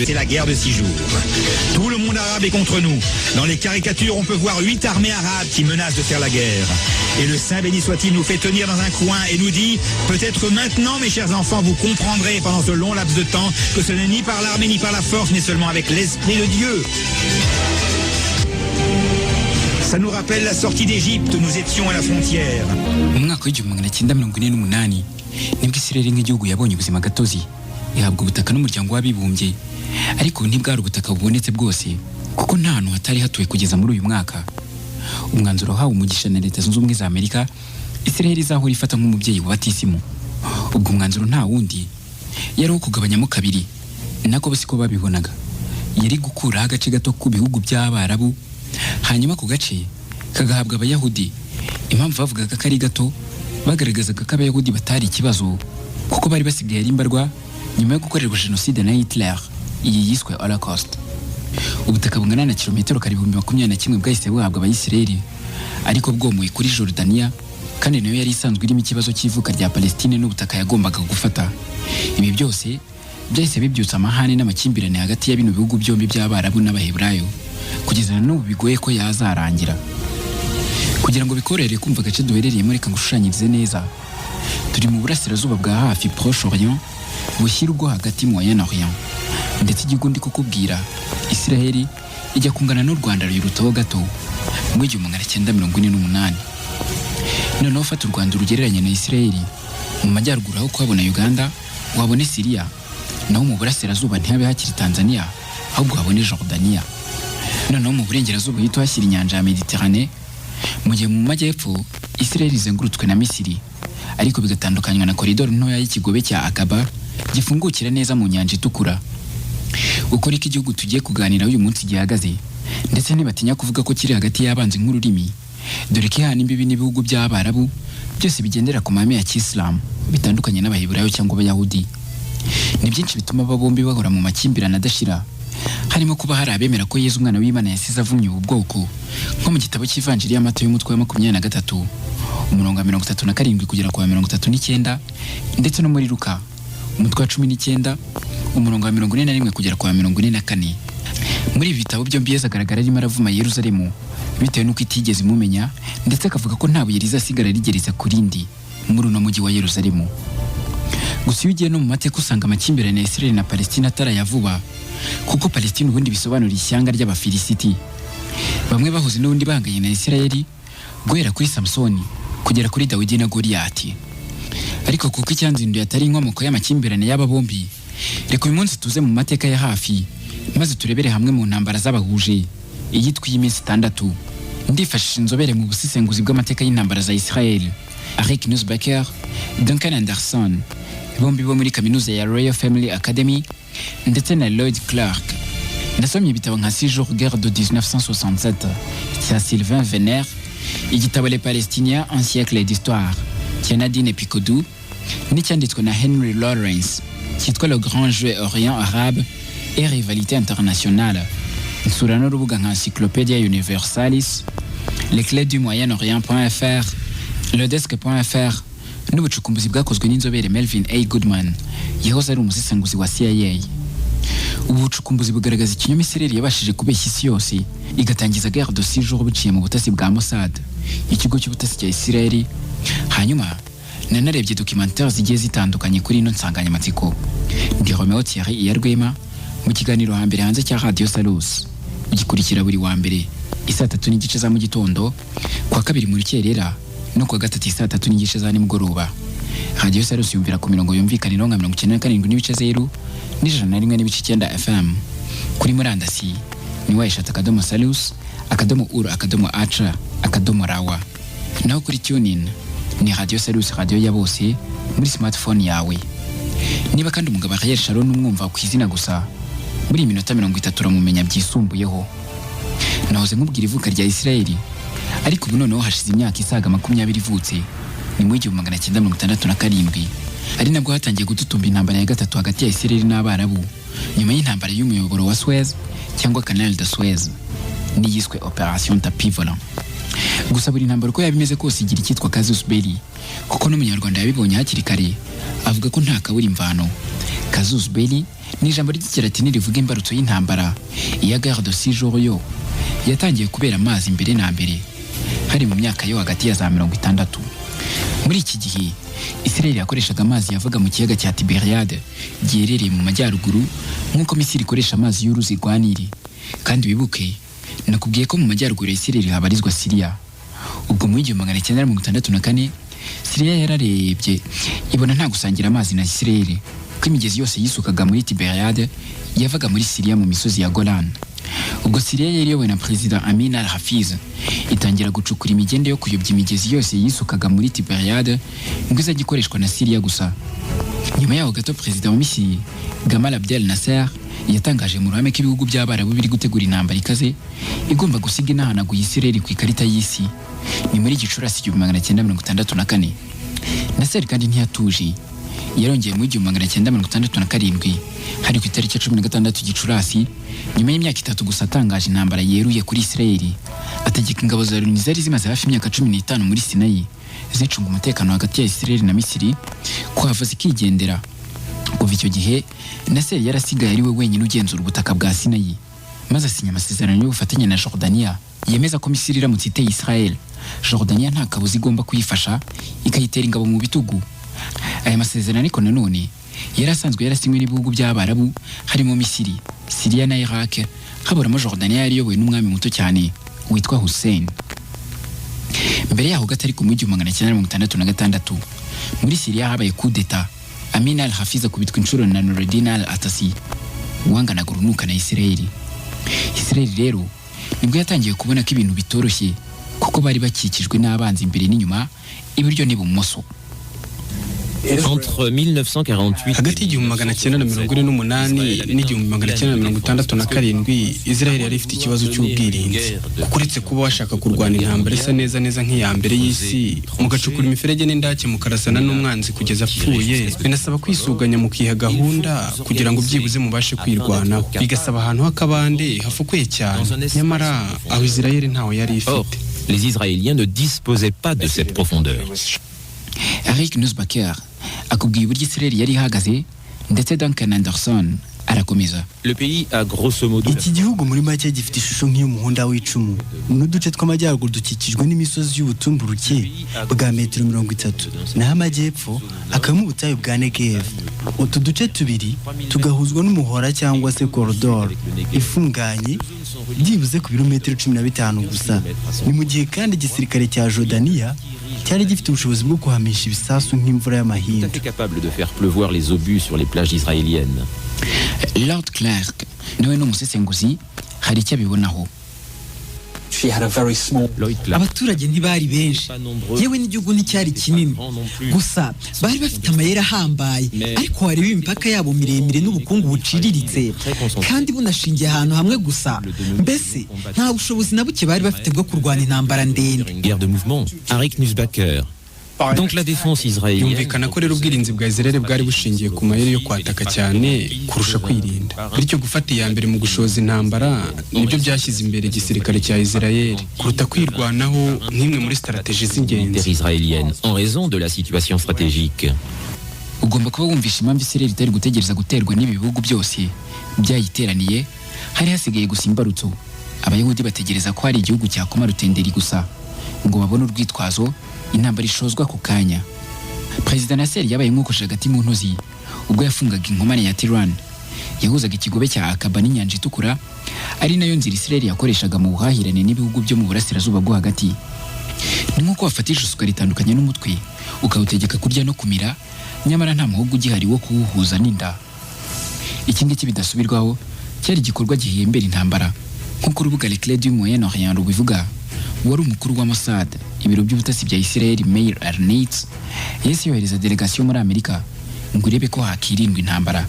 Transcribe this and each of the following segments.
C'est la guerre de 6 jours. Tout le monde arabe est contre nous. Dans les caricatures, on peut voir 8 armées arabes qui menacent de faire la guerre. Et le Saint béni soit-il nous fait tenir dans un coin et nous dit « Peut-être maintenant, mes chers enfants, vous comprendrez pendant ce long laps de temps que ce n'est ni par l'armée ni par la force, mais seulement avec l'Esprit de Dieu. » Ça nous rappelle la sortie d'Égypte, nous étions à la frontière. Mu mwaka w'igihumbi magana cyenda mirongo ine n'umunani nibwo Isiraheli nk'igihugu yabonye ubuzima gatozi ihabwa ubutaka n'umuryango w'abibumbye, ariko ntibwari ubutaka bubonetse bwose kuko nta hantu hatari hatuwe kugeza muri uyu mwaka. Umwanzuro wahawe umugisha na Leta Zunze Ubumwe za Amerika, Isiraheli izahora ifata nk'umubyeyi wa batisimu. Ubwo umwanzuro nta wundi yari wo kugabanyamo kabiri, nako bose ko babibonaga. Yari gukuraho agace gato ku bihugu by'Abarabu, hanyuma ku gace kagahabwa Abayahudi. Impamvu bavugaga ko ari gato, bagaragazaga ko Abayahudi batari ikibazo kuko bari basigaye ari imbarwa nyuma yo gukorerwa jenoside na Hitler, iyi yiswe Holocaust. Ubutaka bungana na kilometero kari 21 bwahise buhabwa Abayisiraheli, ariko bwomuye kuri Jordania, kandi nayo yari isanzwe irimo ikibazo cy'ivuka rya Palestine n'ubutaka yagombaga gufata. Ibi byose byahise bibyutsa amahane n'amakimbirane hagati ya bino bihugu byombi by'Abarabu n'Abaheburayo, kugeza n'ubu bigoye ko yazarangira. Kugira ngo bikorere kumva agace duherereyemo, reka ngushushanyirize neza. Turi mu burasirazuba bwa hafi Proche Orient, bushyirwa hagati mu Moyen-Orient, ndetse igihugu ndi kukubwira Isiraheli ijya kungana n'u Rwanda ruyirutaho gato mu 1948. Noneho ufata u Rwanda urugereranya na Isiraheli, mu majyaruguru aho kuhabona Uganda wabone Syria, naho mu burasirazuba ntihabe hakiri Tanzania ahubwo habone Jordania. Noneho mu burengerazuba hito hashyira inyanja ya Mediterane, mu gihe mu majyepfo Isiraheli izengurutswe na Misiri, ariko bigatandukanywa na koridoro ntoya y'ikigobe cya Akaba gifungukira neza mu nyanja itukura. Uko niko igihugu tugiye kuganira uyu munsi gihagaze, ndetse ntibatinya kuvuga ko kiri hagati y'abanzi nk'ururimi, dore ko ihana imbibi n'ibihugu by'Abarabu byose bigendera ku mahame ya Kisilamu bitandukanye n'Abaheburayo cyangwa Abayahudi. Ni byinshi bituma aba bombi bahora mu makimbirane adashira, harimo kuba hari abemera ko Yesu umwana w'Imana yasize avumye ubu bwoko, nko mu gitabo cy'Ivanjiri ya Matayo y'umutwe wa 23 umurongo wa 37 kugera ku wa 39, ndetse no muri Luka umutwe wa 19 umurongo wa 41 kugera ku wa 44. Muri ibi bitabo byombi Yesu agaragara arimo aravuma Yerusalemu bitewe n'uko itigeze imumenya, ndetse akavuga ko nta buye rizasigara rigereza ku rindi muri uno mujyi wa Yerusalemu. Gusa iyo ugiye no mu mateka usanga amakimbirane ya Isiraheli na Palestina atarayavuba, kuko Palestina ubundi bisobanura ishyanga ry'Abafilisiti. Bamwe bahoze n'ubundi bahanganye na Isiraheli guhera kuri Samsoni kugera kuri Dawidi na Goliyati. Ariko kuko icyanzinduye atari inkomoko y'amakimbirane y'aba bombi, reka uyu munsi tuze mu mateka ya hafi maze turebere hamwe mu ntambara z'abahuje iyitwa y'iminsi 6. Ndifashisha inzobere mu busesenguzi bw'amateka y'intambara za Israel, Arik Nussbacher, Duncan Anderson, bombi bo muri kaminuza ya Royal Family Academy, ndetse na Lloyd Clark. Nasomye ibitabo nka 6 jours guerre de 1967 cya Sylvain Venner, igitabo Les Palestiniens un siècle d'histoire cya Nadine Picodou, n'icyanditswe na Henry Lawrence cyitwa Le Grand Jeu Orient Arabe et Rivalité Internationale. Nsura n'urubuga nka Encyclopédia Universalis, Les Clés du Moyen-Orient.fr, Ledesk.fr, n'ubucukumbuzi bwakozwe n'inzobere Melvin A. Goodman yahoze ari umusesenguzi wa CIA. Ubu bucukumbuzi bugaragaza ikinyoma Isiraheli yabashije kubeshya isi yose igatangiza guerre de 6 jours biciye mu butasi bwa Mossad, ikigo cy'ubutasi cya Isiraheli. Hanyuma nanarebye documentaires zigiye zitandukanye kuri ino nsanganyamatsiko. Ndi Romeo Thierry Iyarwema mu kiganiro hambere hanze cya Radio Salus, ugikurikira buri wa mbere 3:30 za mu gitondo, kwa kabiri mu rukerera, no kwa gatatu 3:30 za nimugoroba. Radio Salus yumvira ku mirongo yumvikanira nka 97.0 n'101.9 FM. Kuri murandasi ni @salus.ur.acha/rawa. Naho kuri TuneIn ni Radio Salus, radio ya bose muri smartphone yawe. Niba kandi umugabo Ariel Sharon umwumva ku izina gusa, muri minota 30 uramumenya byisumbuyeho. Nahoze nkubwira ivuka rya Isiraheli, ariko ubu noneho hashize imyaka isaga 20 ivutse, ni mu 1967, ari nabwo hatangiye gututumba intambara ya gatatu hagati ya Isiraheli n'Abarabu, nyuma y'intambara y'umuyoboro wa Suez cyangwa Canal de Suez, n'iyiswe Operation Tapis Volant. Gusa buri ntambara uko yabimeze kose igira icyitwa casus belli, kuko n'umunyarwanda yabibonye hakiri kare avuga ko nta kabura imvano, Casus belli ni ijambo ry'ikilatini rivuga imbarutso y'intambara. Iya guerre de 6 jours yo yatangiye kubera amazi mbere na mbere hari mu myaka yo hagati ya za 60. Muri iki gihe Israel yakoreshaga amazi yavaga mu kiyaga cya Tiberiade giherereye mu majyaruguru nk'uko Misiri ikoresha amazi y'uruzi rwa Nili. Kandi wibuke nakubwiye ko mu majyaruguru ya Israel habarizwa Syria. Ubwo mu 1964 Syria yararebye ibona nta gusangira amazi na Israel, ko imigezi yose yisukaga muri Tiberiade yavaga muri Syria mu misozi ya Golan. Ubwo Syria yari yowe na President Amin al-Hafiz itangira gucukura imigende yo kuyobya imigezi yose yisukaga muri Tiberiade ngo izajya ikoreshwa na Syria gusa. Nyuma yaho gato President wa Misiri Gamal Abdel Nasser yatangaje mu ruhame ko ibihugu by'Abarabu biri gutegura intambara ikaze igomba gusiga inahanaguye Israel ku ikarita y'isi. Ni muri Gicurasi 1964. Nasser kandi ntiyatuje, yarongeye mu 1967 hari ku itariki 16 Gicurasi nyuma y'imyaka 3 gusa atangaje intambara yeruye kuri Israel. Ategeka ingabo za Loni zari zimaze hafi imyaka 15 muri Sinai zicunga umutekano hagati ya Israel na Misiri kuhava zikigendera. Kuva icyo gihe Nasser yarasigaye ari we wenyine ugenzura ubutaka bwa Sinai, maze asinya amasezerano y'ubufatanye na Jordania yemeza ko Misiri iramutse iteye Israel, Jordania nta kabuza igomba kuyifasha ikayitera ingabo mu bitugu. Aya masezerano ariko nanone yarasanzwe yarasinywe n'ibihugu by'Abarabu harimo Misiri, Syria na Iraq, haburamo Jordania yari yobowe n'umwami muto cyane witwa Hussein. Mbere yaho gatari ku 1966 muri Syria habaye coup d'etat. Amin al-Hafiz akubitwa inshuro na Nuruddin al-Atasi wanganaga urunuka na Israel. Israel rero nibwo yatangiye kubona ko ibintu bitoroshye kuko bari bakikijwe n'abanzi imbere n'inyuma, iburyo n'ibumoso. Entre 1948 hagati y'igihumbi 1948 n'igihumbi 1967 Israel yari ifite ikibazo cy'ubwirinzi, kuko uretse kuba washaka kurwana intambara isa neza nk'iya mbere y'isi mugacukura imiferege n'indake mukarasana n'umwanzi kugeza apfuye, binasaba kwisuganya mukiha gahunda kugira ngo byibuze mubashe kwirwanaho, bigasaba ahantu h'akabande hafukuye cyane. Nyamara aho Israel ntaho yari ifite. Les Israéliens ne disposaient pas de cette profondeur. Eric Nusbacher akubwiye uburyo Israel yari ihagaze, ndetse Duncan Anderson arakomeza. Le pays a grosso modo iki gihugu muri make gifite ishusho nk'iy'umuhunda w'icumu, n'uduce tw'amajyaruguru dukikijwe n'imisozi y'ubutumburuke bwa metero 30, naho amajyepfo hakabamo ubutayu bwa Negev. Utu duce tubiri tugahuzwa n'umuhora cyangwa se koridoro ifunganye byibuze ku birometero 15 gusa. Ni mu gihe kandi igisirikare cya Jordania cyari gifite ubushobozi bwo kuhamisha ibisasu nk'imvura y'amahindu. capable de faire pleuvoir les obus sur les plages israéliennes. Lord Clark nawe n'umusesenguzi hari icyo abibonaho. Abaturage ntibari benshi, yewe n'igihugu nticyari kinini, gusa bari bafite amayeri ahambaye, ariko wareba imipaka yabo miremire n'ubukungu buciriritse kandi bunashingiye ahantu hamwe gusa. Mbese nta bushobozi na buke bari bafite bwo kurwana intambara ndende. Guerre de mouvement, Arik Nusbacher. Donc la défense israélienne. Yumvikana ko rero ubwirinzi bwa Israel bwari bushingiye ku mayeri yo kwataka cyane kurusha kwirinda, bityo gufata iya mbere mu gushoza intambara nibyo byashyize imbere igisirikare cya Israel kuruta kwirwanaho nk'imwe muri strategie z'ingenzi israélienne en raison de la situation stratégique. Ugomba kuba wumvisha impamvu Israel itari gutegereza guterwa n'ibihugu byose byayiteraniye, hari hasigaye gusa imbarutso. Abayahudi bategereza ko hari igihugu cyakoma rutenderi gusa ngo babone urwitwazo intambara ishozwa ku kanya. President Nasser yabaye nk'ukoje hagati mu ntozi ubwo yafungaga inkomane ya Tiran yahuzaga ikigobe cya Akaba n'inyanja itukura, ari nayo nzira Israel yakoreshaga mu buhahirane n'ibihugu byo mu burasirazuba bwo hagati. Ni nk'uko wafatisha isuka ritandukanye n'umutwe ukawutegeka kurya no kumira, nyamara nta muhugu ugihari wo kuwuhuza n'inda. Iki ngiki bidasubirwaho cyari igikorwa gihembera intambara, nk'uko urubuga Leclerc du Moyen-Orient rubivuga. Wari umukuru wa Mossad, ibiro by'ubutasi bya Israel Meir Arneitz yese yohereza delegation muri Amerika ngo irebe ko hakirindwa intambara.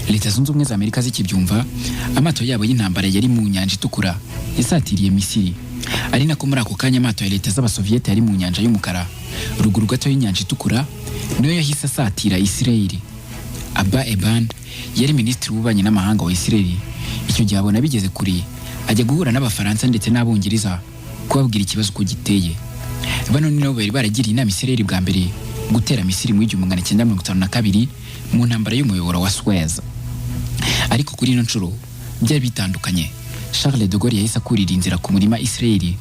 Leta zunze ubumwe za Amerika zikibyumva, amato yabo y'intambara yari mu nyanja itukura yasatiriye Misiri, ari nako muri ako kanya amato ya leta z'abasoviete yari mu nyanja y'umukara ruguru gato y'inyanja itukura niyo yahise asatira Israel. Abba Eban yari minisitiri w'ububanyi n'amahanga wa Israel. Icyo gihe abona bigeze kuri ajya guhura n'abafaransa ndetse n'abongereza kubabwira ikibazo ko giteye. Bano ni nabo bari baragiriye inama Israel bwa mbere gutera Misiri mu 1952 mu ntambara y'umuyoboro wa Suez. Ariko kuri ino nshuro byari bitandukanye. Charles de Gaulle yahise akurira inzira ku murima Israeli,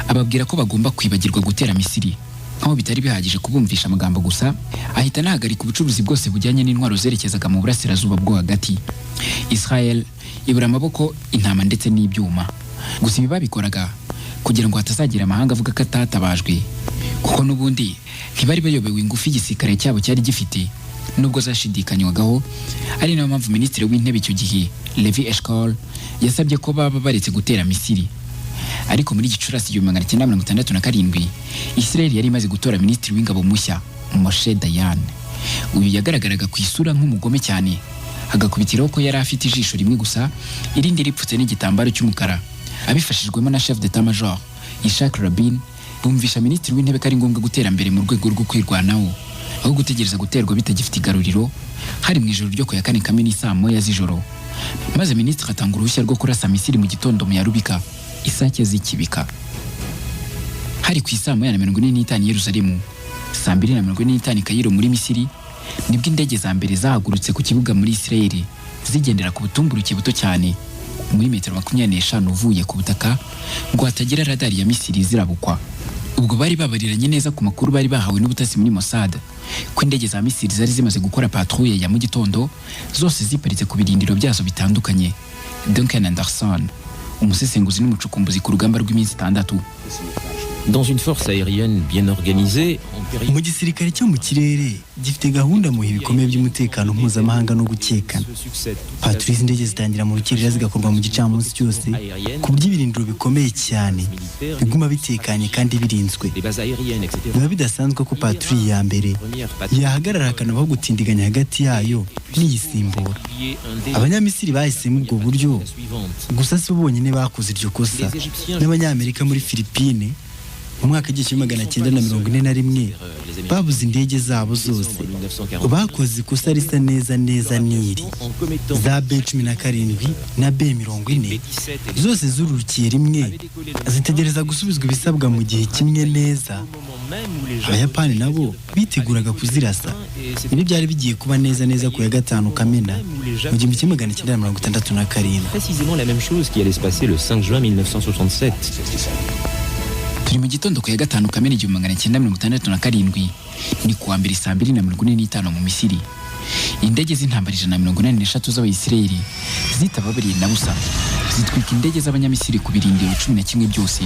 ababwira ko bagomba kwibagirwa gutera Misiri, aho bitari bihagije kubumvisha amagambo gusa, ahita anahagarika ubucuruzi bwose bujyanye n'intwaro zerekezaga mu burasirazuba bwo hagati. Israel ibura amaboko, intama ndetse n'ibyuma. Gusa ibi babikoraga kugira ngo hatazagira amahanga avuga ko atatabajwe, kuko n'ubundi ntibari bayobewe ingufu igisirikare cyabo cyari gifite, nubwo zashidikanywagaho. Ari nayo mpamvu minisitiri w'intebe icyo gihe Levi Eshkol yasabye ko baba baretse gutera Misiri. Ariko muri Gicurasi 1967 Israel yari imaze gutora minisitiri w'ingabo mushya Moshe Dayan. Uyu yagaragaraga ku isura nk'umugome cyane, hagakubitiraho ko yari afite ijisho rimwe gusa, irindi ripfutse n'igitambaro cy'umukara. Abifashijwemo na chef d'état major Yitzhak Rabin, bumvisha minisitiri w'intebe ko ari ngombwa gutera mbere mu rwego rwo kwirwanaho, aho gutegereza guterwa bitagifite igaruriro. Hari mu ijoro ryo ku ya 4 Kamena saa 1 z'ijoro, maze minisitiri atanga uruhushya rwo kurasa Misiri mu gitondo mu yarubika isake zikibika. Hari ku isaa 1:45 Yerusalemu, saa 2:45 Kairo muri Misiri, nibwo indege za mbere zahagurutse ku kibuga muri Israel, zigendera ku butumburuke buto cyane muri metero 25 uvuye ku butaka, ngo hatagira radari ya Misiri zirabukwa. Ubwo bari babariranye neza ku makuru bari bahawe n'ubutasi muri Mossad ko indege za Misiri zari zimaze gukora patrouille ya mu gitondo, zose ziparitse ku birindiro byazo bitandukanye. Duncan Anderson, umusesenguzi n'umucukumbuzi ku rugamba rw'iminsi 6. Dans une force aérienne bien organisée, mu gisirikare cyo mu kirere gifite gahunda mu bikomeye by'umutekano mpuzamahanga no gukekana. Patrouille z'indege zitangira mu rukerera zigakorwa mu gicamunsi cyose, ku buryo ibirindiro bikomeye cyane biguma bitekanye kandi birinzwe. Biba bidasanzwe ko patrouille ya mbere yahagarara akanabaho gutindiganya hagati yayo n'iyisimbura. Abanyamisiri bahisemo ubwo buryo, gusa si bo bonyine bakoze iryo kosa. N'Abanyamerika muri Philippines mu mwaka w'1941 babuze indege zabo zose. Bakoze ikosa risa neza n'iri za B-17 na B-40, zose zurukiye rimwe, zitegereza gusubizwa ibisabwa mu gihe kimwe neza. Abayapani nabo biteguraga kuzirasa. Ibi byari bigiye kuba neza ku ya 5 Kamena mu 1967. précisément la même chose qui allait se passer le 5 juin 1967. Turi mu gitondo ku ya 5 Kamena 1967, ni kuwa mbere saa 2:45 mu Misiri. Indege z'intambara 183 z'Abayisiraheli zitababariye na busa, zitwika indege z'Abanyamisiri ku birindiro 11 byose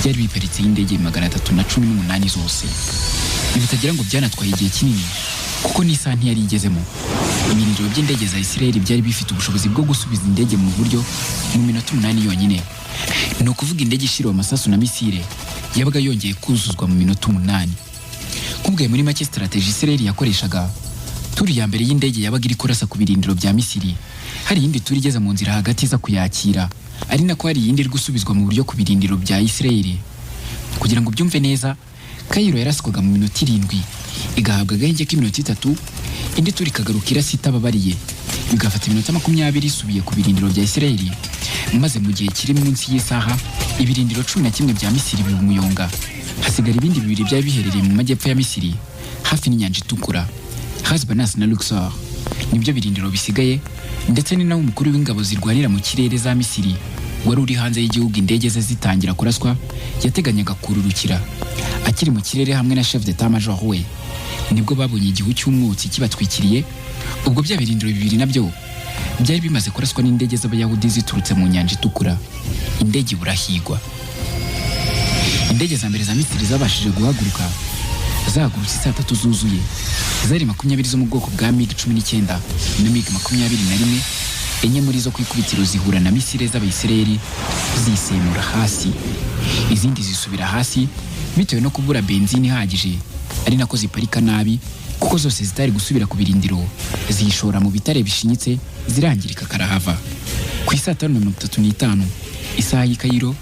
byari biparitse indege 318 zose. Ibitagira ngo byanatwaye igihe kinini, kuko n'isaha ntiyari igezemo. Ibirindiro by'indege za Israeli byari bifite ubushobozi bwo gusubiza indege mu buryo mu minota 8 yonyine. Ni ukuvuga indege ishiriwe amasasu na misile yabaga yongeye kuzuzwa mu minota 8. Kubwe muri make strategy Israeli yakoreshaga, turi ya mbere y'indege yabaga iri kurasa ku birindiro bya Misiri, hari yindi turi igeze mu nzira hagati za kuyakira, ari nako hari yindi iri gusubizwa mu buryo ku birindiro bya Israeli. Kugira ngo byumve neza, Kairo yaraswaga mu minota 7, igahabwa agahenge k'iminota 3, indi turi kagarukira sitababariye, bigafata iminota 20 isubiye ku birindiro bya Israeli. Maze mu gihe kiri munsi y'isaha, ibirindiro 11 bya Misiri biba umuyonga. Hasigara ibindi bibiri byari biherereye mu majyepfo ya Misiri, hafi n'inyanja itukura, Hasbanas na Luxor. Nibyo birindiro bisigaye, ndetse ni nawe umukuru w'ingabo zirwanira mu kirere za Misiri wari uri hanze y'igihugu indege ze zitangira kuraswa, yateganyaga kururukira. Akiri mu kirere hamwe na chef d'état major we, nibwo babonye igihu cy'umwotsi kibatwikiriye. Ubwo bya birindiro bibiri nabyo byari bimaze kuraswa n'indege z'Abayahudi ziturutse mu nyanja itukura. Indege burahigwa. Indege za mbere za Misiri zabashije guhaguruka, zahagurutse saa 3 zuzuye, zari 20 zo mu bwoko bwa MiG-19 na MiG-21, enye muri zo kwikubitiro zihura na misile z'Abayisiraheli zisemura hasi. Izindi zisubira hasi bitewe no kubura benzini ihagije, ari nako ziparika nabi, kuko zose zitari gusubira ku birindiro, zishora mu bitare bishinyitse, zirangirika karahava. Ku isaa 5:35 isaha y'i Kairo,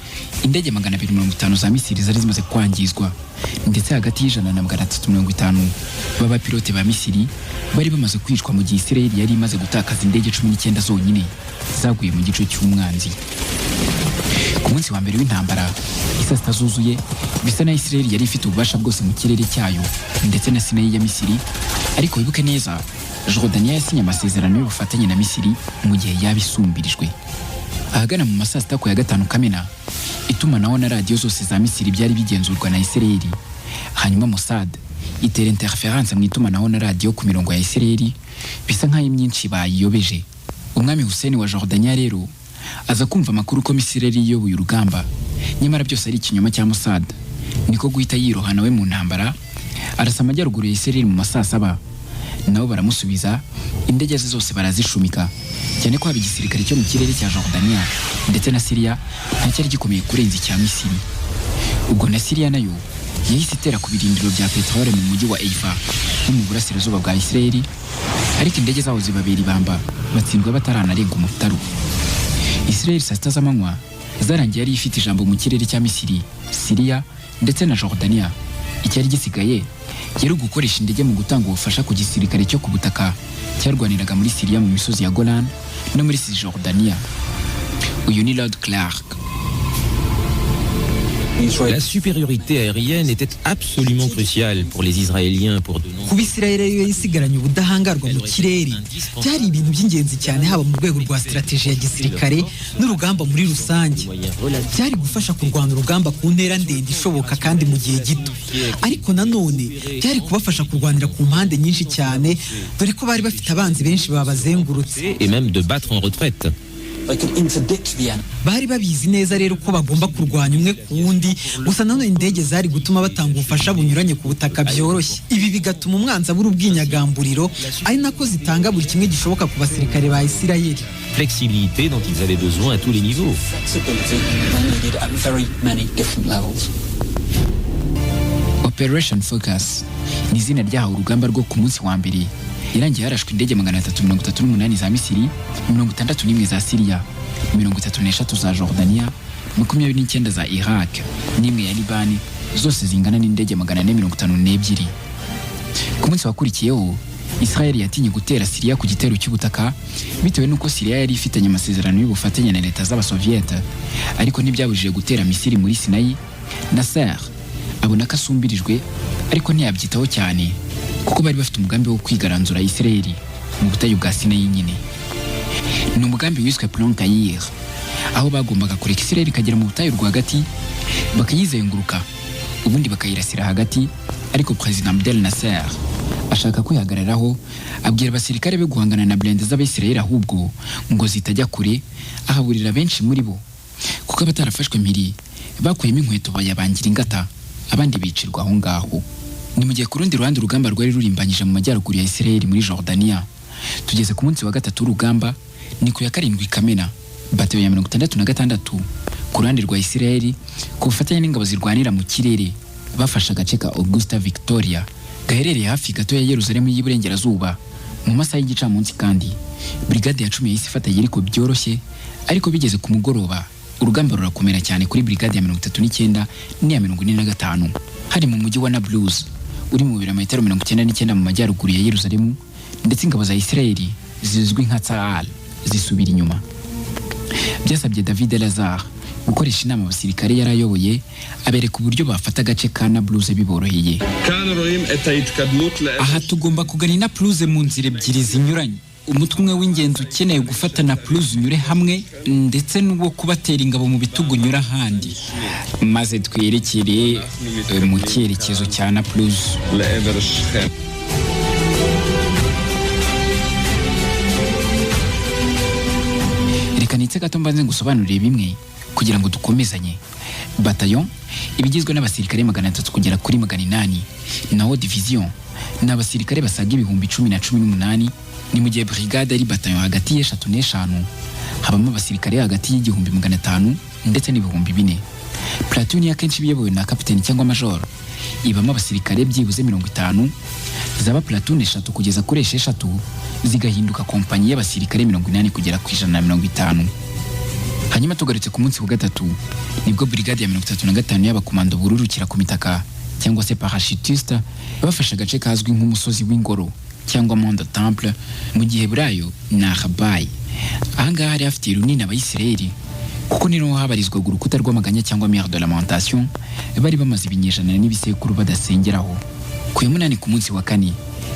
indege 250 za Misiri zari zimaze kwangizwa, ndetse hagati y'ijana na 350 baba pilote ba Misiri bari bamaze kwicwa mu gihe Israeli yari imaze gutakaza indege 19 zonyine zaguye mu gice cy'umwanzi. ku munsi wa mbere w'intambara isaa sita zuzuye bisa na Israel yari ifite ububasha bwose mu kirere cyayo ndetse na Sinayi ya Misiri, ariko wibuke neza Jordania yasinye amasezerano y'ubufatanye na Misiri mu gihe yabisumbirijwe. Ahagana mu masaa sita ku ya 5 Kamena, itumanaho na radiyo zose za Misiri byari bigenzurwa na Israel. Hanyuma Mossad itera interference mu itumanaho na radiyo ku mirongo ya Israel, bisa nk'aho imyinshi bayiyobeje. Umwami Hussein wa Jordania rero aza kumva amakuru ko Misiri iyoboye urugamba, nyamara byose ari ikinyoma cya Mossad. Niko guhita yirohana we mu ntambara, arasa amajyaruguru ya Israel mu masaa 7. Nabo baramusubiza, indege ze zose barazishumika, cyane ko haba igisirikare cyo mu kirere cya Jordania ndetse na Syria nta cyari gikomeye kurenza icya Misiri. Ubwo na Syria nayo yahise itera ku birindiro bya peteroli mu mujyi wa Haifa no mu burasirazuba bwa Israel, ariko indege zaho zibabera ibamba, batsindwa bataranarenga umutaru. Israel saa sita z'amanywa zarangiye yari ifite ijambo mu kirere cya Misiri, Syria ndetse na Jordania. Icyari gisigaye yari gukoresha indege mu gutanga ubufasha ku gisirikare cyo ku butaka cyarwaniraga muri Syria mu misozi ya Golan no muri Cisjordania. Uyu ni Lord Clark. La supériorité aérienne était absolument cruciale pour les Israéliens pour de nombreux. Kuba Israel yo yisigaranye ubudahangarwa mu kirere byari ibintu by'ingenzi cyane, haba mu rwego rwa strategy ya gisirikare n'urugamba muri rusange. Byari gufasha kurwana urugamba ku ntera ndende ishoboka kandi mu gihe gito, ariko nanone byari kubafasha kurwanira ku mpande nyinshi cyane, dore ko bari bafite abanzi benshi babazengurutse Et même de battre en retraite. Bari babizi neza rero ko bagomba kurwanya umwe ku wundi, gusa nanone indege zari gutuma batanga ubufasha bunyuranye ku butaka byoroshye. Ibi bigatuma umwanzi abura ubwinyagamburiro, ari nako zitanga buri kimwe gishoboka ku basirikare ba Isirayeli. Flexibilité dont ils avaient besoin à tous les niveaux. Operation Focus ni izina ryahawe urugamba rwo ku munsi wa mbere. Irangiye harashwe indege 338 za Misiri, 61 za Syria, 33 za Jordania, 29 za Iraq, n'imwe ya Libani, zose zingana n'indege 452. Ku munsi wakurikiyeho Israel yatinye gutera Syria ku gitero cy'ubutaka bitewe nuko Syria yari ifitanye amasezerano y'ubufatanye na leta z'abasoviete, ariko ntibyabujije gutera Misiri muri Sinayi. Nasser abona ko asumbirijwe, ariko ntiyabyitaho cyane kuko bari bafite umugambi wo kwigaranzura Israel mu butayu bwa Sinayi nyine. Ni umugambi wiswe Plan Kayir, aho bagombaga kureka Israel ikagera mu butayu rwagati bakayizenguruka, ubundi bakayirasira hagati, ariko President Abdel Nasser ashaka kwihagararaho, abwira abasirikare be guhangana na blende z'Abisirayeli ahubwo ngo zitajya kure, ahaburira benshi muri bo kuko abatarafashwe mpiri bakuyemo inkweto bayabangira ingata, abandi bicirwa aho ngaho. Ni mu gihe ku rundi ruhande urugamba rwari rurimbanyije mu majyaruguru ya Israel muri Jordania. Tugeze ku munsi wa 3 w'urugamba, ni ku ya 7 Kamena, batewe ya 66 ku ruhande rwa Israel ku bufatanye n'ingabo zirwanira mu kirere bafashe agace ka Augusta Victoria gaherereye hafi gato ya Yerusalemu y'Iburengerazuba. Mu masaha y'igicamunsi kandi brigade ya 10 yahise ifata Yeriko byoroshye, ariko bigeze ku mugoroba urugamba rurakomera cyane kuri brigade ya 39 n'iya 45 hari mu mujyi wa Nablus uri mu birometero 99 mu majyaruguru ya Yerusalemu, ndetse ingabo za Israeli zizwi nka Tzahal zisubira inyuma. Byasabye David Lazar gukoresha inama abasirikare yarayoboye, abereka uburyo bafata agace ka Nablus biboroheye. Aha tugomba kugana Nablus mu nzira ebyiri zinyuranye. Umutwe umwe w'ingenzi ukeneye gufata Nablus unyure hamwe, ndetse n'uwo kubatera ingabo mu bitugu unyura ahandi, maze twerekere mu cyerekezo cya Nablus. Reka nitse gato mbanze ngusobanurire bimwe kugira ngo dukomezanye. Bataillon ibigizwe n'abasirikare 300 kugera kuri 800, naho division n'abasirikare basaga 1018. Ni mu gihe brigade ari bataillon hagati y'eshatu n'eshanu, habamo abasirikare hagati y'1500 ndetse n'4000. Platoon ya kenshi biyobowe na kapiteni cyangwa major, ibamo abasirikare byibuze 50, zaba platoon 3 kugeza kuri 6 zigahinduka kompanyi y'abasirikare 80 kugera ku 150. Hanyuma tugarutse ku munsi wa 3 nibwo brigade ya 35 y'abakomando bururukira ku mitaka cyangwa se parachutiste bafashe agace kazwi nk'umusozi w'ingoro cyangwa Mont de Temple mu gihe burayo na Rabai. Ahangaha hari hafite runini Abayisirayeli kuko ni naho habarizwaga urukuta rw'amaganya cyangwa mire de lamentation bari bamaze ibinyejana n'ibisekuru badasengeraho. Ku ya munani ku munsi wa kane,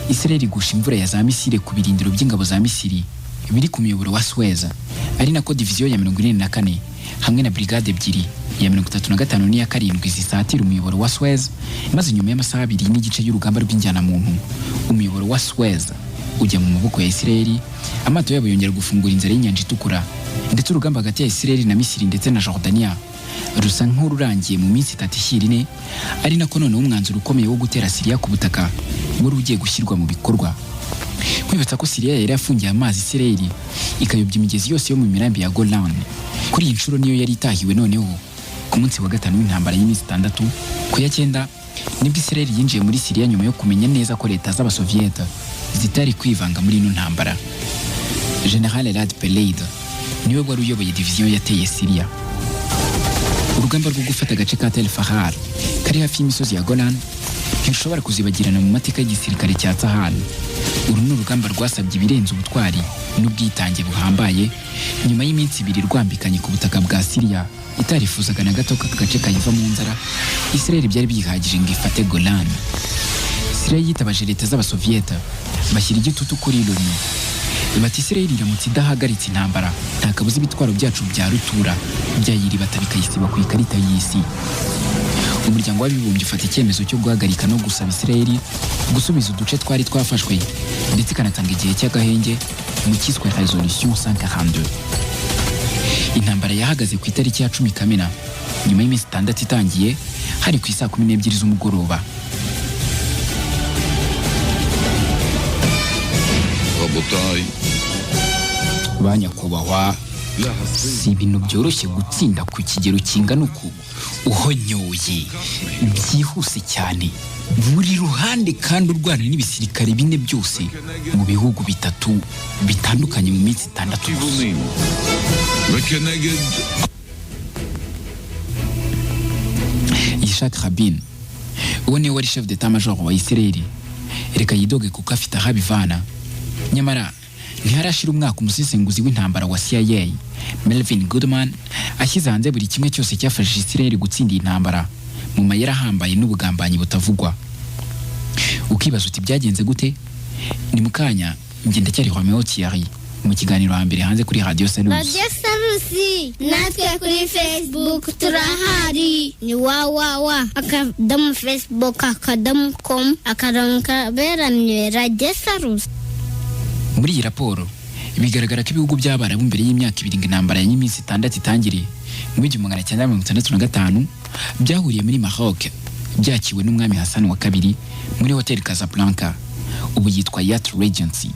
Israel igusha imvura ya za misile ku birindiro by'ingabo za Misiri biri ku muyoboro wa Suez, ari nako diviziyo ya 44 hamwe na brigade ebyiri ya 35 n'iya 7 zisatira umuyoboro wa Suez, maze nyuma y'amasaha 2 n'igice y'urugamba rw'injyana muntu umuyoboro wa Suez ujya mu maboko ya Israel. Amato yabo yongera gufungura inzira y'inyanja itukura, ndetse urugamba hagati ya Israel na Misiri ndetse na Jordania rusa nk'ururangiye mu minsi 3 ari nako noneho umwanzuro ukomeye wo gutera Syria ku butaka wari ugiye gushyirwa mu bikorwa. Kwibutsa ko Syria yari yafungiye amazi Israel ikayobya imigezi yose yo mu mirambi ya Golan. Kuri iyi nshuro niyo yari itahiwe noneho ku munsi wa 5 w'intambara y'iminsi 6 ku ya 9 nibwo Israel yinjiye muri Syria nyuma yo kumenya neza ko leta z'abasovieta zitari kwivanga muri ino ntambara. General Elad Peleid niwe wari uyoboye diviziyo yateye Syria. Urugamba rwo gufata agace ka Tel Fahar kari hafi y'imisozi ya Golan ntirushobora kuzibagirana mu mateka y'igisirikare cya Tzahal. Uru ni urugamba rwasabye ibirenze ubutwari n'ubwitange buhambaye nyuma y'iminsi 2 rwambikanye ku butaka bwa Syria itarifuzaga na gato ka gace kayiva mu nzara. Israel byari byihagije ngo ifate Golan. Syria yitabaje leta z'abasovieta bashyira igitutu kuri Loni. Bati Israel iramutse idahagaritse intambara nta kabuza ibitwaro byacu bya rutura byayiribata bikayisiba ku ikarita y'isi. Umuryango w'abibumbye ufata icyemezo cyo guhagarika no gusaba Israel gusubiza uduce twari twafashwe, ndetse kanatanga igihe cy'agahenge mu cyiswe resolution 142. Intambara yahagaze ku itariki ya 10 Kamena nyuma y'iminsi 6 itangiye, hari ku isaa 12 z'umugoroba. Banyakubahwa, si ibintu byoroshye gutsinda ku kigero kingana uku uhonyoye byihuse cyane buri ruhande, kandi urwana n'ibisirikare 4 byose mu bihugu 3 bitandukanye mu minsi 6 gusa. Yitzhak Rabin uwo niwe wari chef d'état major wa Israel, reka yidoge kuko afite ahabivana. Nyamara ntiharashira umwaka umusesenguzi w'intambara wa CIA Melvin Goodman ashyize hanze buri kimwe cyose cyafashije Israel gutsinda intambara mu mayera ahambaye n'ubugambanyi butavugwa. Ukibaza uti byagenze gute? Ni mukanya ngenda cyari Romeo Thierry mu kiganiro hambere hanze kuri Radio Salus. Radio Salusi natwe kuri Facebook turahari, ni wawawa akadamu Facebook akadamu.com akaranka beramye Radio Salus. Muri iyi raporo bigaragara ko ibihugu by'Abarabu mbere y'imyaka 2 intambara y'iminsi 6 itangiriye mu 1965 byahuriye muri Maroc byakiwe n'umwami Hassan wa kabiri muri Hotel Casablanca, ubu yitwa Yacht Regency.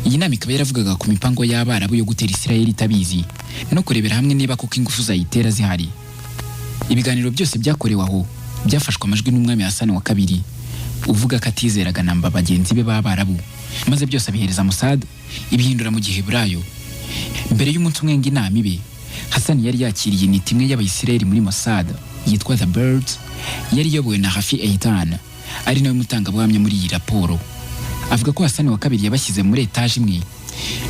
Iyi nama ikaba yaravugaga ku mipango y'Abarabu yo gutera Israel itabizi no kurebera hamwe niba kuko ingufu zayitera zihari. Ibiganiro byose byakorewe aho byafashwe amajwi n'umwami Hassan wa kabiri uvuga ko atizeraga namba bagenzi be b'Abarabu, maze byose abihereza Mossad ibihindura mu Giheburayo. Mbere y'umunsi umwe ng'inama ibe, Hassan yari yakiriye initi imwe y'Abayisiraheli muri Mossad yitwa The Birds, yari yobowe na Rafi Eitan, ari nawe mutangabuhamya muri iyi raporo. Avuga ko Hassan wa kabiri yabashyize muri etaje imwe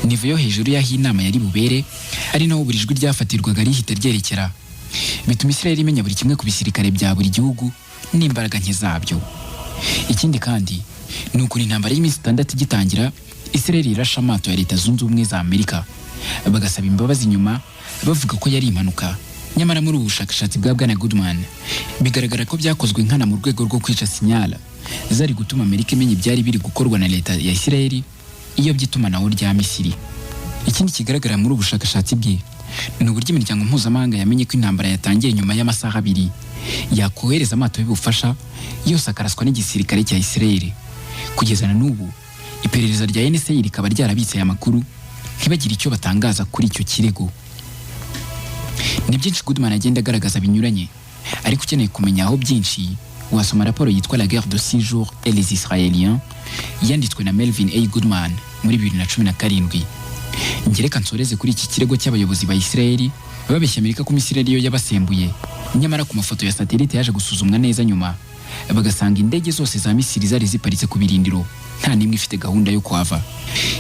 nivo yo hejuru y'aho inama yari bubere, ari naho buri jwi ryafatirwaga rihita ryerekera, bituma Israel imenya buri kimwe ku bisirikare bya buri gihugu n'imbaraga nke zabyo. Ikindi kandi ni ukuri intambara y'iminsi 6 igitangira, Israel irasha amato ya Leta Zunze Ubumwe za Amerika bagasaba imbabazi nyuma bavuga ko yari impanuka. Nyamara muri ubushakashatsi bwa Bwana Goodman bigaragara ko byakozwe nkana mu rwego rwo kwica sinyala zari gutuma Amerika imenya ibyari biri gukorwa na leta ya Israel iyo by'itumanaho rya Misiri. Ikindi kigaragara muri ubushakashatsi bwe ni uburyo imiryango mpuzamahanga yamenye ko intambara yatangiye nyuma y'amasaha 2 yakohereza amato y'ubufasha yose akaraswa n'igisirikare cya Israel. Kugeza na n'ubu iperereza rya NSA rikaba ryarabitse aya makuru ntibagire icyo batangaza kuri icyo kirego. Ni byinshi Goodman agenda agaragaza binyuranye, ariko ukeneye kumenya aho byinshi wasoma raporo yitwa La guerre de 6 jours et les Israéliens yanditswe na Melvin A. Goodman muri 2017. Ngereka nsoreze kuri iki kirego cy'abayobozi ba Israel babeshya Amerika ko Misiri yo yabasembuye, nyamara ku mafoto ya satellite yaje gusuzumwa neza nyuma bagasanga indege zose za Misiri zari ziparitse ku birindiro nta nimwe ifite gahunda yo kuhava.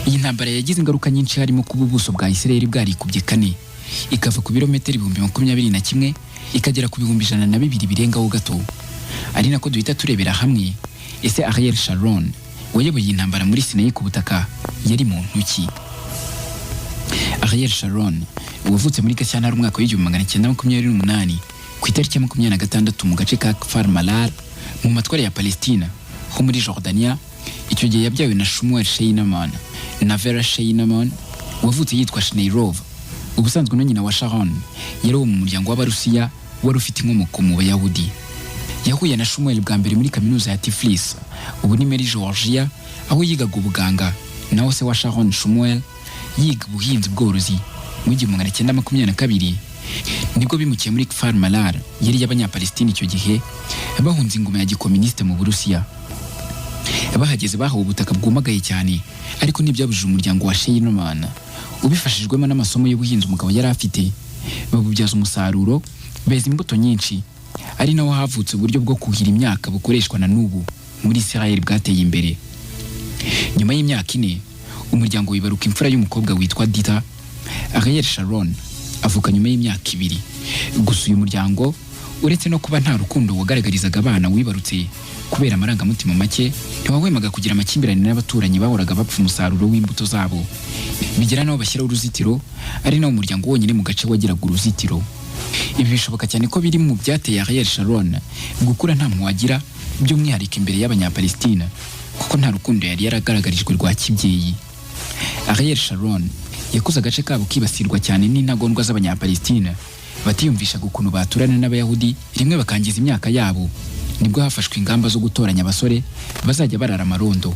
Iyi ntambara yagize ingaruka nyinshi, harimo kuba ubuso bwa Israel bwarikubye 4 ikava ku birometero 21,000 ikagera ku 102 birengaho gato. Ari nako duhita turebera hamwe ese Ariel Sharon wayoboye intambara muri Sinai ku butaka yari mu ntuki. Ariel Sharon wavutse muri Gashyantare umwaka wa 1928 ku itariki ya 26 mu gace ka Kfar Malar mu matwara ya Palestina ho muri Jordania. Icyo gihe yabyawe na Shmuel Sheineman na Vera Sheineman wavutse yitwa Shneirov. Ubusanzwe no nyina wa Sharon yari wo mu muryango w'Abarusiya wari ufite inkomoko mu Bayahudi. Yahuye na Shmuel bwa mbere muri kaminuza ya Tiflis ubu ni muri Georgia aho yigaga ubuganga, naho se wa Sharon Shmuel yiga ubuhinzi bworozi. Mu 1922 nibwo bimukiye muri Kfar Malar yari y'Abanyapalestina icyo gihe bahunze ingoma ya gikomuniste mu Burusiya. Bahageze bahawe ubutaka bwumagaye cyane, ariko ntibyabujije umuryango wa Sheineman ubifashijwemo n'amasomo y'ubuhinzi umugabo yari afite babubyaza umusaruro, beza imbuto nyinshi. Ari naho havutse uburyo bwo kuhira imyaka bukoreshwa na n'ubu muri Israel bwateye imbere. Nyuma y'imyaka 4 umuryango wibaruka imfura y'umukobwa witwa Dita. Ariel Sharon avuka nyuma y'imyaka 2. Gusa uyu muryango uretse no kuba nta rukundo wagaragarizaga abana wibarutse kubera amarangamutima make, ntiwahwemaga kugira amakimbirane n'abaturanyi bahoraga bapfa umusaruro w'imbuto zabo. Bigera naho bashyiraho uruzitiro, ari naho umuryango wonyine mu gace wagiraga uruzitiro. Ibi bishoboka cyane ko biri mu byateye Ariel Sharon gukura nta mwagira, by'umwihariko imbere y'Abanyapalestina, kuko nta rukundo yari yaragaragarijwe rwa kibyeyi. Ariel Sharon yakuze agace kabo kibasirwa cyane n'intagondwa z'Abanyapalestina batiyumvishaga ukuntu baturana n'Abayahudi, rimwe bakangiza imyaka yabo. Nibwo hafashwe ingamba zo gutoranya abasore bazajya barara amarondo.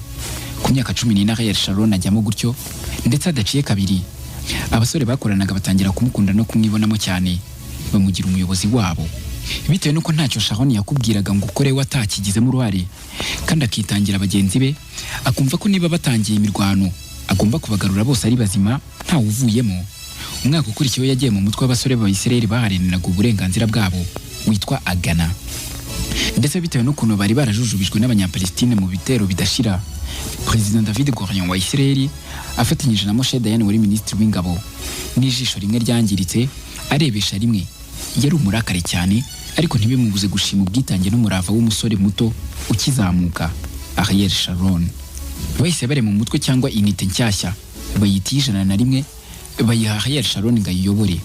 Ku myaka 14 Ariel Sharon ajyamo gutyo, ndetse adaciye kabiri abasore bakoranaga batangira kumukunda no kumwibonamo cyane, bamugira umuyobozi wabo. Bitewe nuko ntacyo Sharon yakubwiraga ngo ukore watakigizemo uruhare, kandi akitangira bagenzi be, akumva ko niba batangiye imirwano agomba kubagarura bose ari bazima nta uvuyemo. Umwaka ukurikiyeho yagiye mu mutwe w'abasore b'Abisirayeli baharaniraga uburenganzira bwabo witwa Agana. Ndetse bitewe n'ukuntu bari barajujubijwe n'Abanyapalestina mu bitero bidashira, President David Gorion wa Isirayeli afatanyije na Moshe Dayan wari minisitiri w'ingabo, n'ijisho rimwe ryangiritse arebesha rimwe, yari umurakare cyane, ariko ntibimubuze gushima ubwitange n'umurava w'umusore muto ukizamuka Ariel Sharon. Bahise bare mu mutwe cyangwa inite nshyashya bayita 101 bayiha Ariel Sharon ngo ayiyobore.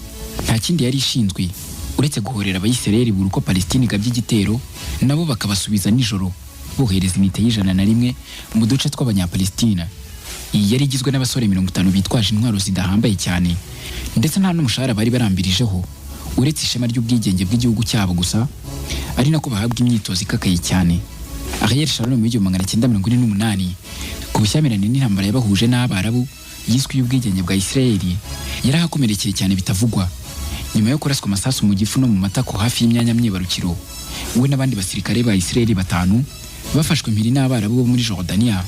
Nta kindi yari ishinzwe uretse guhorera Abayisirayeli buri uko Palestina igabye igitero, nabo bakabasubiza nijoro bohereza inite 101 mu duce tw'Abanyapalestina. Iyi yari igizwe n'abasore 50 bitwaje intwaro zidahambaye cyane, ndetse nta n'umushahara bari barambirijeho uretse ishema ry'ubwigenge bw'igihugu cyabo gusa, ari nako bahabwa imyitozo ikakaye cyane. Ariel Sharon mu 1948 ku bushyamirane n'intambara yabahuje n'Abarabu yiswe y'ubwigenge bwa Isirayeli, yarahakomerekeye cyane bitavugwa. Nyuma yo kuraswa amasasu mu gifu no mu matako hafi y'imyanya myibarukiro, we n'abandi basirikare ba Isirayeli 5 bafashwe impiri n'Abarabu bo muri Jordania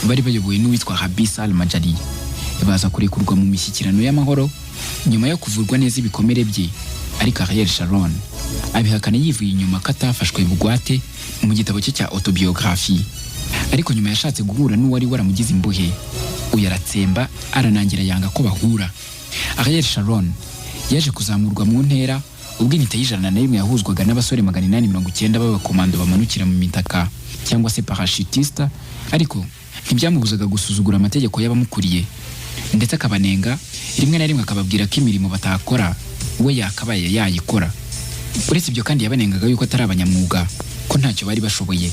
bari bayobowe n'uwitwa Habis al-Majali. Baza kurekurwa mu mishyikirano y'amahoro nyuma yo kuvurwa neza ibikomere bye, ariko Ariel Sharon abihakana yivuye inyuma katafashwe bugwate mu gitabo cye cya autobiographie. Ariko nyuma yashatse guhura n'uwari waramugize imbohe, uyaratsemba aranangira yanga ko bahura. Ariel Sharon yaje kuzamurwa mu ntera ubwo inite y'101 yahuzwaga n'abasore 890 b'abakomando bamanukira mu mitaka cyangwa se parachutiste, ariko ntibyamubuzaga gusuzugura amategeko y'abamukuriye, ndetse akabanenga rimwe na rimwe akababwira ko imirimo batakora we yakabaye yayikora. Uretse ibyo kandi yabanengaga yuko atari abanyamwuga, ko ntacyo bari bashoboye,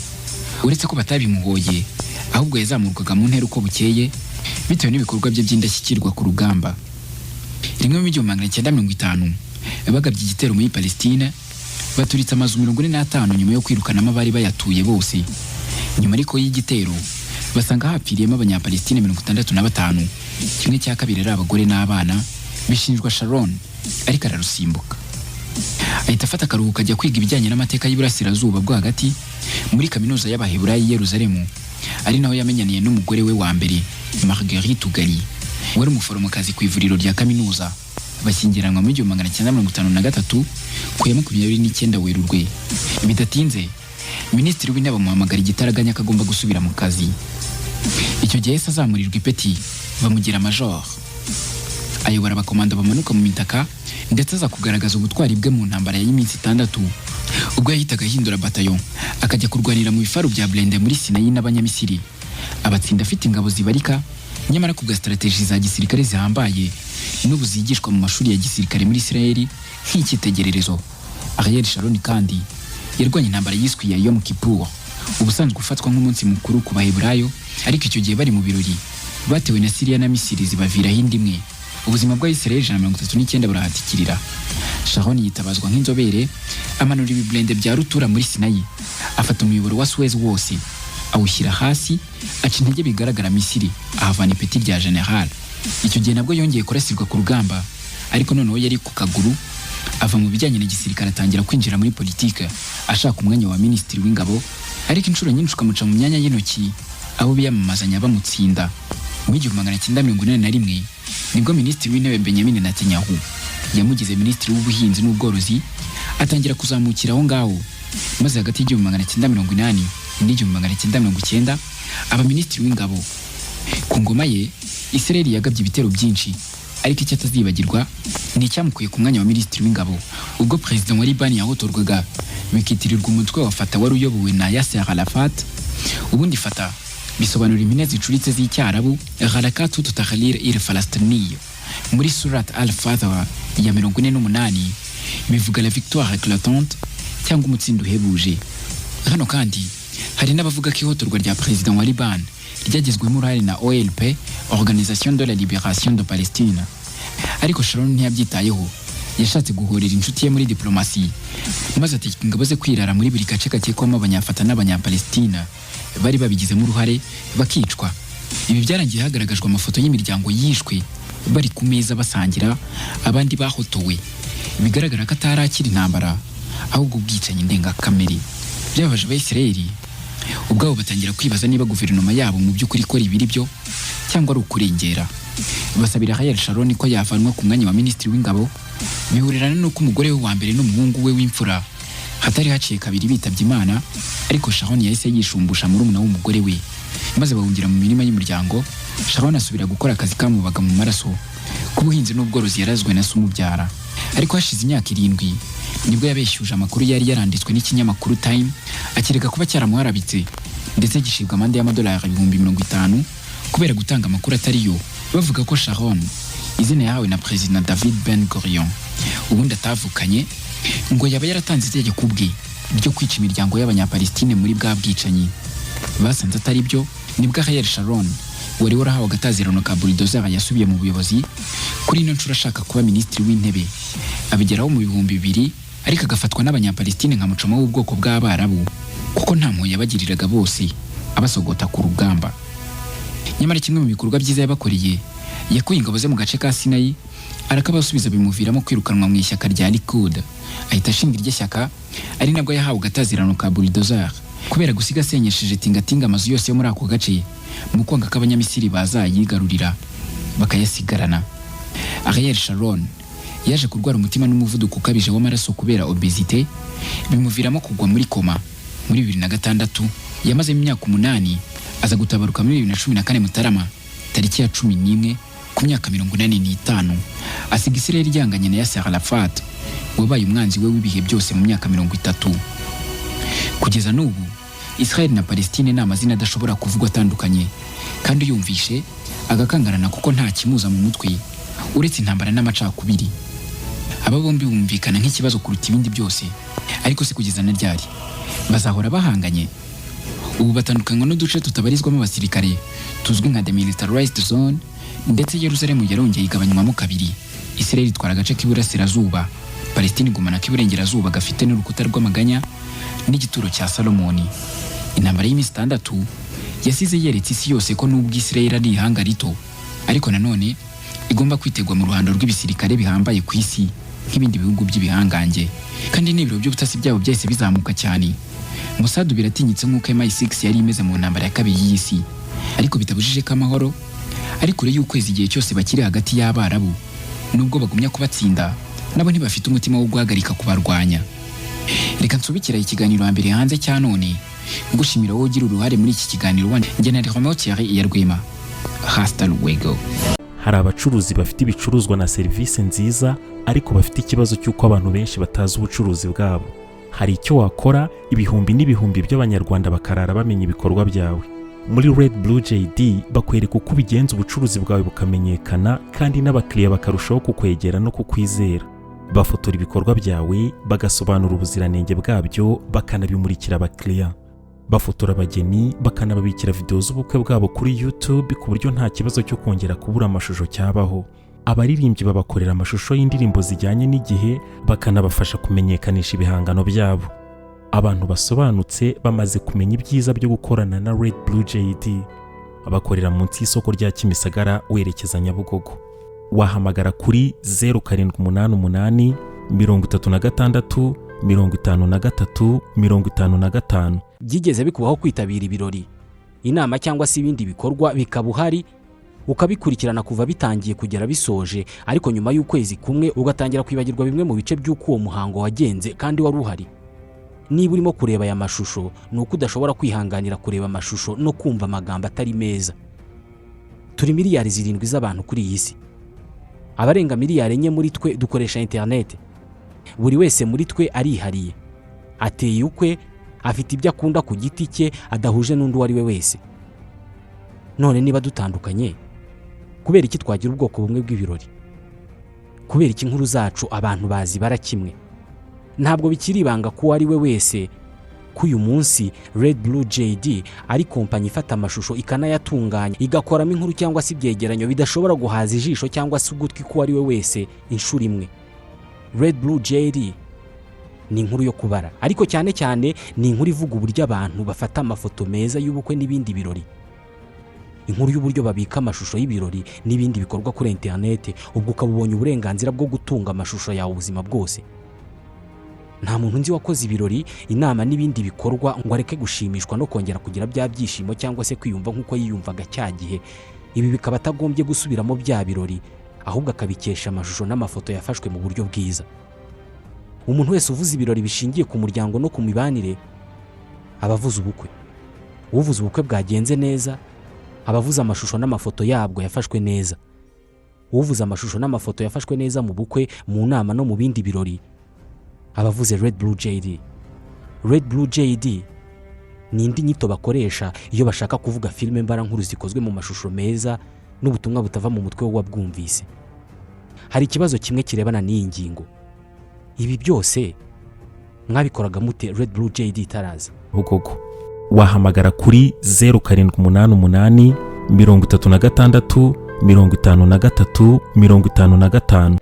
uretse ko batabimuhoye, ahubwo yazamurwaga mu ntera uko bukeye bitewe n'ibikorwa bye by'indashyikirwa ku rugamba. Rimwe mu 1950 bagabye igitero muri Palestina, baturitse amazu 45 nyuma yo kwirukanamo abari bayatuye bose. Nyuma ariko y'igitero basanga hapfiriyemo Abanyapalestina 65, kimwe cya kabiri ari abagore n'abana. Bishinjwa Sharon ariko ararusimbuka, ahita afata akaruhuko ajya kwiga ibijyanye n'amateka y'Iburasirazuba bwo hagati muri kaminuza y'Abaheburayi i Yerusalemu, ari naho yamenyaniye n'umugore we wa mbere Marguerite Ugali, wari umuforomokazi ku ivuriro rya kaminuza. Bashyingiranwa mu 1953 ku ya 29 Werurwe. Bidatinze Minisitiri w'Intebe amuhamagara igitaraganya akagomba gusubira mu kazi. Icyo gihe yahise azamurirwa ipeti bamugira major, ayobora abakomando bamanuka mu mitaka ndetse aza kugaragaza ubutwari bwe mu ntambara y'iminsi 6 ubwo yahitaga ahindura batayo akajya kurwanira mu bifaru bya Blende muri Sinayi n'abanyamisiri abatsinda afite ingabo zibarika nyamara ku strategy za gisirikare zihambaye n'ubu zigishwa mu mashuri ya gisirikare muri Israeli nk'ikitegererezo. Ariel Sharon kandi yarwanye intambara yiswe ya Yom Kippur ubusanzwe ufatwa nk'umunsi mukuru ku Baheburayo, ariko icyo gihe bari mu birori batewe na Syria na Misiri zibavira hindimwe ubuzima bwa Israel 139 burahatikirira. Sharon yitabazwa nk'inzobere amanura ibiblende bya rutura muri Sinayi afata umuyoboro wa Suez wose awushyira hasi aca intege bigaragara Misiri ahavana ipeti rya general. Icyo gihe nabwo yongeye kurasirwa ku rugamba, ariko noneho yari ku kaguru ava mu bijyanye na gisirikare atangira kwinjira muri politike ashaka umwanya wa minisitiri w'ingabo, ariko inshuro nyinshi ukamuca mu myanya y'intoki abo biyamamazanya bamutsinda. Mu 1941 nibwo minisitiri w'intebe Benjamin Netanyahu yamugize minisitiri w'ubuhinzi n'ubworozi atangira kuzamukira aho ngaho, maze hagati y'1980 n'1990 aba minisitiri w'ingabo. Ku ngoma ye Israel yagabye ibitero byinshi, ariko icyo atazibagirwa ni icyamukuye ku mwanya wa minisitiri w'ingabo ubwo president wa Liban yahotorwaga bikitirirwa umutwe wa Fatah wari uyobowe na Yasser Arafat. Ubundi Fatah bisobanura impine zicuritse z'icyarabu Harakatu Tahrir al-Falastiniya. Muri Surat al-Fatah ya 48 bivuga la victoire éclatante cyangwa umutsindo uhebuje. Hano kandi hari n'abavuga ko ihotorwa rya president wa Liban ryagizwemo uruhare na OLP, Organisation de la Libération de Palestine. Ariko Sharon ntiyabyitayeho, yashatse guhorera inshuti ye muri diplomasi maze ategeka ingabo ze kwirara muri buri gace kakekwamo abanyafata n'abanyapalestina bari babigizemo uruhare bakicwa. Ibi byarangiye hagaragajwe amafoto y'imiryango yishwe bari ku meza basangira, abandi bahotowe. Bigaragara ko atarakira intambara ahubwo ubwicanyi ndengakamere. Byabaje Abayisiraheli ubwabo batangira kwibaza niba guverinoma yabo mu by'ukuri ikora ibiri byo cyangwa ari ukurengera. Basabira Ariel Sharon ko yavanwa ku mwanya wa minisitiri w'ingabo, bihurirana n'uko umugore we wa mbere n'umuhungu we w'imfura hatari haciye kabiri bitabye Imana, ariko Sharon yahise yishumbusha murumuna w'umugore we maze bahungira mu mirima y'umuryango. Sharon asubira gukora akazi kamubaga mu maraso k'ubuhinzi n'ubworozi yarazwe na se umubyara. Ariko hashize imyaka 7 nibwo yabeshyuje amakuru yari yaranditswe n'ikinyamakuru Time akirega kuba cyaramuharabitse, ndetse gishibwa amande y'amadolari 50,000 kubera gutanga amakuru atari yo, bavuga ko Sharon izina yahawe na President David Ben Gurion ubundi atavukanye, ngo yaba yaratanze itegeko ubwe ryo kwica imiryango y'abanyapalestine muri bwa bwicanyi. Basanze atari byo, nibwo Ariel Sharon wari warahawe agatazirano ka bulldozer yasubiye mu buyobozi kuri ino nshuro ashaka kuba minisitiri w'intebe. Abigeraho mu 2000, ariko agafatwa n'abanyapalestine nka mucoma w'ubwoko bw'Abarabu kuko nta mpuhwe yabagiriraga bose abasogota ku rugamba. Nyamara kimwe mu bikorwa byiza yabakoreye yakuye ingabo ze mu gace ka Sinayi arakabasubiza bimuviramo kwirukanwa mu ishyaka rya Likud. Ahita ashinga iryo shyaka, ari nabwo yahawe agatazirano ka bulldozer kubera gusiga asenyesheje tingatinga amazu yose yo muri ako gace mu kwanga ko abanyamisiri bazayigarurira bakayasigarana. Ariel Sharon yaje kurwara umutima n'umuvuduko ukabije w'amaraso kubera obesite, bimuviramo kugwa muri koma. Muri 2006 yamaze imyaka 8 aza gutabaruka muri 2014 Mutarama tariki ya 11 ku myaka 85, asiga Israel ryanganye na Yasser Arafat wabaye umwanzi we w'ibihe byose mu myaka 30. Kugeza n'ubu Israel na Palestine ni amazina adashobora kuvugwa atandukanye, kandi yumvishe agakangarana kuko nta kimuza mu mutwe uretse intambara n'amacakubiri. Aba bombi bumvikana nk'ikibazo kuruta ibindi byose, ariko se kugeza na ryari bazahora bahanganye? Ubu batandukanywa n'uduce tutabarizwamo abasirikare tuzwi nka demilitarized zone, ndetse Yerusalemu yarongeye igabanywamo kabiri. Israel itwara agace k'iburasirazuba, Palestine igumana k'iburengerazuba gafite n'urukuta rw'amaganya n'igituro cya Salomoni. Intambara y'iminsi 6 yasize yeretse isi yose ko n'ubwo Israel ari ihanga rito, ariko nanone igomba kwitegwa mu ruhando rw'ibisirikare bihambaye ku isi nk'ibindi bihugu by'ibihangange, kandi n'ibiro by'ubutasi byabo byahise bizamuka cyane. Mossad biratinyitse nk'uko MI6 yari imeze mu ntambara ya kabiri y'isi, ariko bitabujije ko amahoro ari kure y'ukwezi igihe cyose bakiri hagati y'Abarabu. Nubwo bagumya kubatsinda, nabo ntibafite umutima wo guhagarika kubarwanya. Reka nsubikira ikiganiro hambere hanze cya none ngushimira wowe ugira uruhare muri iki kiganiro. Njye na Romeo Thierry Iyarwema. Hasta luego. hari abacuruzi bafite ibicuruzwa na serivisi nziza ariko bafite ikibazo cy'uko abantu benshi batazi ubucuruzi bwabo. Hari icyo wakora ibihumbi n'ibihumbi by'abanyarwanda bakarara bamenya ibikorwa byawe. Muri Red Blue JD bakwereka uko ubigenza ubucuruzi bwawe bukamenyekana kandi n'abakiriya bakarushaho kukwegera no kukwizera. Bafotora ibikorwa byawe, bagasobanura ubuziranenge bwabyo, bakanabimurikira abakiriya. Bafotora abageni, bakanababikira video z'ubukwe bwabo kuri YouTube ku buryo nta kibazo cyo kongera kubura amashusho cyabaho. Abaririmbyi babakorera amashusho y'indirimbo zijyanye n'igihe, bakanabafasha kumenyekanisha ibihangano byabo. Abantu basobanutse bamaze kumenya ibyiza byo gukorana na Red Blue JD. Abakorera munsi y'isoko rya Kimisagara werekeza Nyabugogo. Wahamagara kuri 0788 36 53 55. Byigeze bikubaho kwitabira ibirori, inama cyangwa se ibindi bikorwa bikaba uhari ukabikurikirana kuva bitangiye kugera bisoje, ariko nyuma y'ukwezi kumwe ugatangira kwibagirwa bimwe mu bice by'uko uwo muhango wagenze kandi wari uhari? Niba urimo kureba aya mashusho ni uko udashobora kwihanganira kureba amashusho no kumva amagambo atari meza. Turi miliyari 7 z'abantu kuri iyi si. Abarenga miliyari 4 muri twe dukoresha internet. Buri wese muri twe arihariye, ateye ukwe, afite ibyo akunda ku giti cye adahuje n'undi wari we wese. None niba dutandukanye, kubera iki twagira ubwoko bumwe bw'ibirori? Kubera iki inkuru zacu abantu bazi bara kimwe? Ntabwo bikiri ibanga ko ari we wese ko uyu munsi Red Blue JD ari kompanyi ifata amashusho ikanayatunganya, igakoramo inkuru cyangwa se ibyegeranyo bidashobora guhaza ijisho cyangwa se ugutwi ko ari we wese inshuro imwe. Red Blue JD ni inkuru yo kubara, ariko cyane cyane ni inkuru ivuga uburyo abantu bafata amafoto meza y'ubukwe n'ibindi birori. Inkuru y'uburyo babika amashusho y'ibirori n'ibindi bikorwa kuri internet, ubwo ukabubonye uburenganzira bwo gutunga amashusho yawe ubuzima bwose. Nta muntu nzi wakoze ibirori, inama n'ibindi bikorwa ngo areke gushimishwa no kongera kugira bya byishimo cyangwa se kwiyumva nk'uko yiyumvaga cya gihe. Ibi bikaba atagombye gusubiramo bya birori, ahubwo akabikesha amashusho n'amafoto yafashwe mu buryo bwiza. Umuntu wese uvuze ibirori bishingiye ku muryango no ku mibanire abavuze ubukwe. Uvuze ubukwe bwagenze neza abavuze amashusho n'amafoto yabwo yafashwe neza. Uvuze amashusho n'amafoto yafashwe neza mu bukwe, mu nama no mu bindi birori abavuze Red Blue JD. Red Blue JD ni indi nyito bakoresha iyo bashaka kuvuga filime mbarankuru zikozwe mu mashusho meza n'ubutumwa butava mu mutwe w'uwabwumvise. Hari ikibazo kimwe kirebana n'iyi ngingo. Ibi byose mwabikoraga mute Red Blue JD itaraza? Bugogo. Wahamagara kuri 0788 36 53 55.